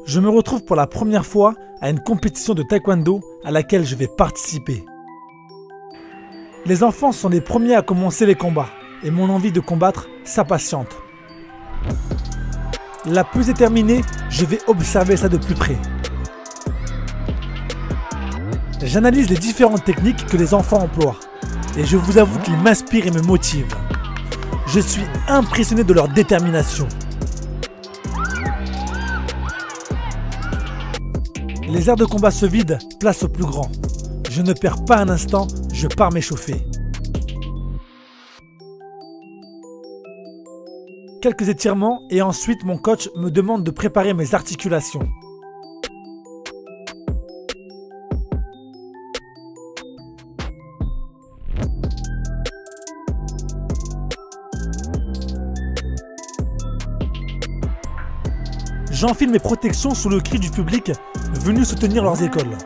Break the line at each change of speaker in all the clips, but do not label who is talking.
Je me retrouve pour la première fois à une compétition de taekwondo à laquelle je vais participer. Les enfants sont les premiers à commencer les combats et mon envie de combattre s'impatiente. La plus déterminée, je vais observer ça de plus près. J'analyse les différentes techniques que les enfants emploient et je vous avoue qu'ils m'inspirent et me motivent. Je suis impressionné de leur détermination. Les aires de combat se vident, place au plus grand. Je ne perds pas un instant, je pars m'échauffer. Quelques étirements et ensuite mon coach me demande de préparer mes articulations. J'enfile mes protections sous le cri du public venu soutenir leurs écoles.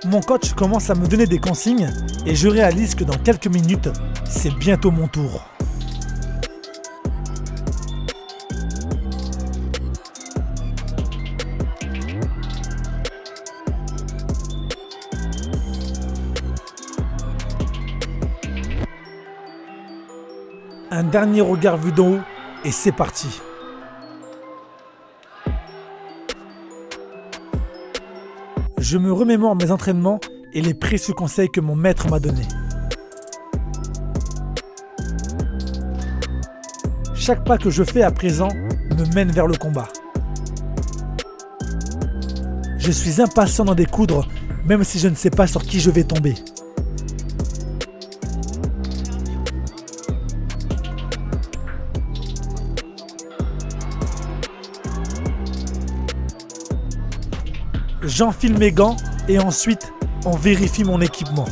Mon coach commence à me donner des consignes et je réalise que dans quelques minutes, c'est bientôt mon tour. Un dernier regard vu d'en haut et c'est parti. Je me remémore mes entraînements et les précieux conseils que mon maître m'a donnés. Chaque pas que je fais à présent me mène vers le combat. Je suis impatient d'en découdre, même si je ne sais pas sur qui je vais tomber. J'enfile mes gants et ensuite on vérifie mon équipement.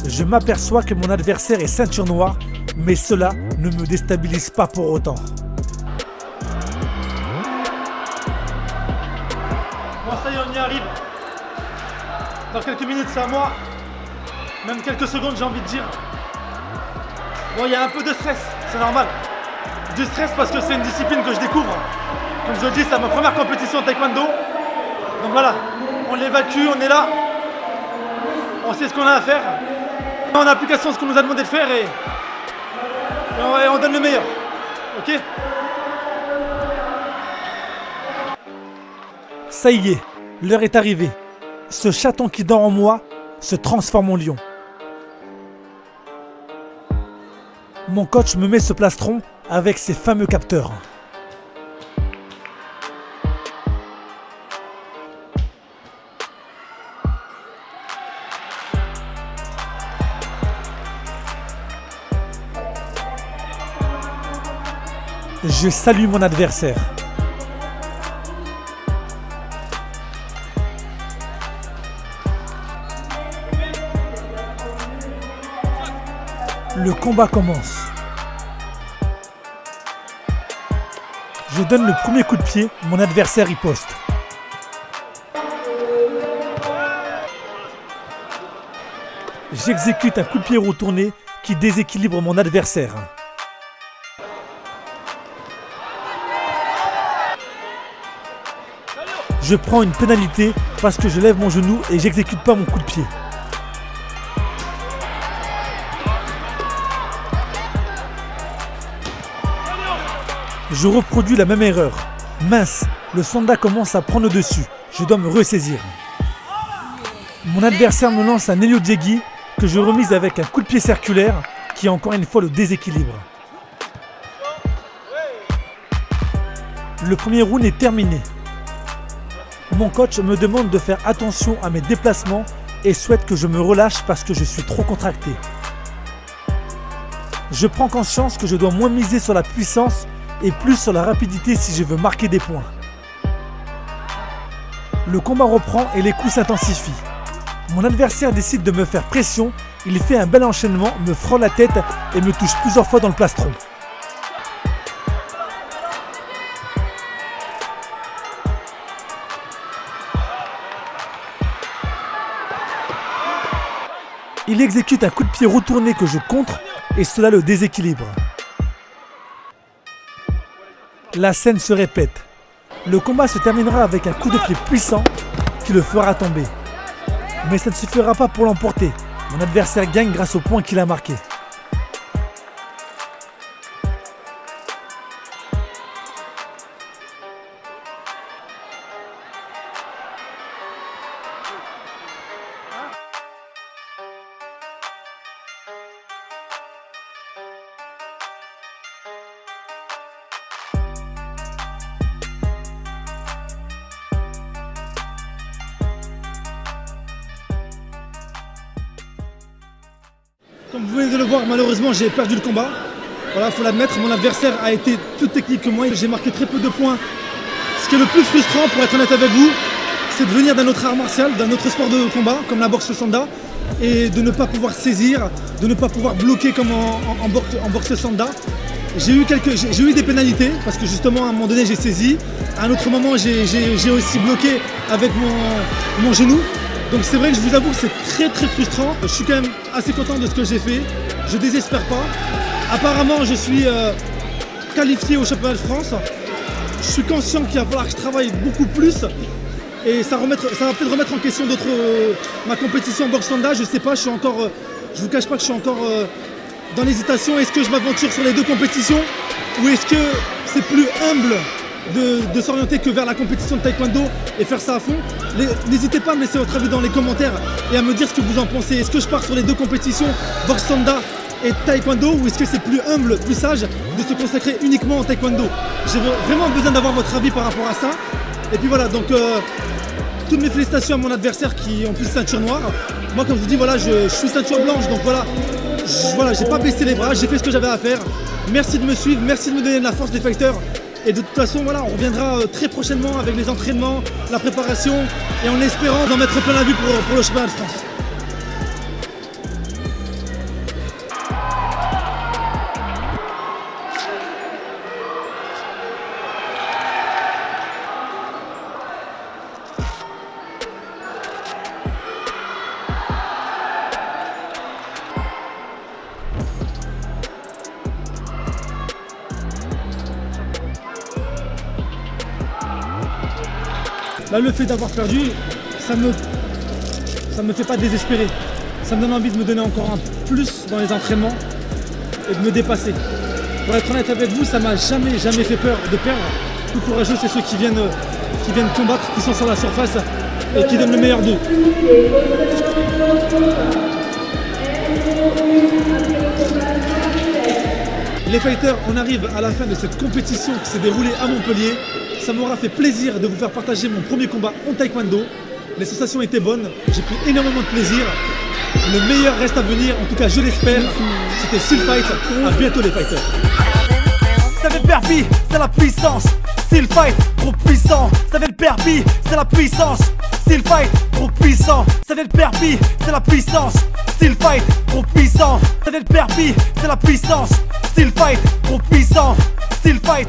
Je m'aperçois que mon adversaire est ceinture noire, mais cela ne me déstabilise pas pour autant. Bon, ça y est, on y arrive. Dans quelques minutes, c'est à moi. Même quelques secondes, j'ai envie de dire. Bon, il y a un peu de stress, c'est normal. Du stress parce que c'est une discipline que je découvre. Comme je le dis, c'est ma première compétition de taekwondo. Donc voilà, on l'évacue, on est là. On sait ce qu'on a à faire. En application ce qu'on nous a demandé de faire et on donne le meilleur. Ok? Ça y est, l'heure est arrivée. Ce chaton qui dort en moi se transforme en lion. Mon coach me met ce plastron avec ses fameux capteurs. Je salue mon adversaire. Le combat commence. Je donne le premier coup de pied, mon adversaire riposte. J'exécute un coup de pied retourné qui déséquilibre mon adversaire. Je prends une pénalité parce que je lève mon genou et j'exécute pas mon coup de pied. Je reproduis la même erreur. Mince, le sanda commence à prendre le dessus. Je dois me ressaisir. Mon adversaire me lance un Elio-Jegi que je remise avec un coup de pied circulaire qui encore une fois le déséquilibre. Le premier round est terminé. Mon coach me demande de faire attention à mes déplacements et souhaite que je me relâche parce que je suis trop contracté. Je prends conscience que je dois moins miser sur la puissance et plus sur la rapidité si je veux marquer des points. Le combat reprend et les coups s'intensifient. Mon adversaire décide de me faire pression, il fait un bel enchaînement, me frôle la tête et me touche plusieurs fois dans le plastron. Il exécute un coup de pied retourné que je contre et cela le déséquilibre. La scène se répète. Le combat se terminera avec un coup de pied puissant qui le fera tomber. Mais ça ne suffira pas pour l'emporter. Mon adversaire gagne grâce au point qu'il a marqué. Comme vous venez de le voir, malheureusement j'ai perdu le combat. Voilà, faut l'admettre, mon adversaire a été plus technique que moi. J'ai marqué très peu de points. Ce qui est le plus frustrant, pour être honnête avec vous, c'est de venir d'un autre art martial, d'un autre sport de combat, comme la boxe sanda, et de ne pas pouvoir saisir, de ne pas pouvoir bloquer comme en boxe sanda. J'ai eu des pénalités, parce que justement à un moment donné j'ai saisi. À un autre moment j'ai aussi bloqué avec mon genou. Donc c'est vrai que je vous avoue que c'est très frustrant. Je suis quand même assez content de ce que j'ai fait. Je désespère pas. Apparemment je suis qualifié au championnat de France. Je suis conscient qu'il va falloir que je travaille beaucoup plus. Et ça va peut-être remettre en question ma compétition en boxe sanda. Je sais pas, je vous cache pas que je suis encore dans l'hésitation. Est-ce que je m'aventure sur les deux compétitions? Ou est-ce que c'est plus humble de s'orienter que vers la compétition de taekwondo et faire ça à fond? N'hésitez pas à me laisser votre avis dans les commentaires et à me dire ce que vous en pensez. Est-ce que je pars sur les deux compétitions, boxe sanda et taekwondo, ou est-ce que c'est plus humble, plus sage de se consacrer uniquement au taekwondo? J'ai vraiment besoin d'avoir votre avis par rapport à ça. Et puis voilà, donc toutes mes félicitations à mon adversaire qui est en plus ceinture noire. Moi, comme je vous dis, voilà, je suis ceinture blanche, donc voilà, j'ai pas baissé les bras, j'ai fait ce que j'avais à faire. Merci de me suivre, merci de me donner de la force des fighters. Et de toute façon, voilà, on reviendra très prochainement avec les entraînements, la préparation, et en espérant d'en mettre plein la vue pour le championnat de France. Là, le fait d'avoir perdu, ça me fait pas désespérer. Ça me donne envie de me donner encore un plus dans les entraînements et de me dépasser. Pour être honnête avec vous, ça m'a jamais fait peur de perdre. Tout courageux, c'est ceux qui viennent combattre, qui sont sur la surface et qui donnent le meilleur d'eux. Les fighters, on arrive à la fin de cette compétition qui s'est déroulée à Montpellier. Ça m'aura fait plaisir de vous faire partager mon premier combat en taekwondo. Les sensations étaient bonnes, j'ai pris énormément de plaisir. Le meilleur reste à venir, en tout cas je l'espère. C'était Seal Fight, à bientôt les fighters. Ça fait le permis, c'est la puissance. Seal Fight, trop puissant. Ça fait le permis, c'est la puissance. Seal Fight, trop puissant. Ça fait le permis, c'est la puissance. Seal Fight, trop puissant. Ça fait le permis, c'est la puissance. Seal Fight, trop puissant. Seal Fight.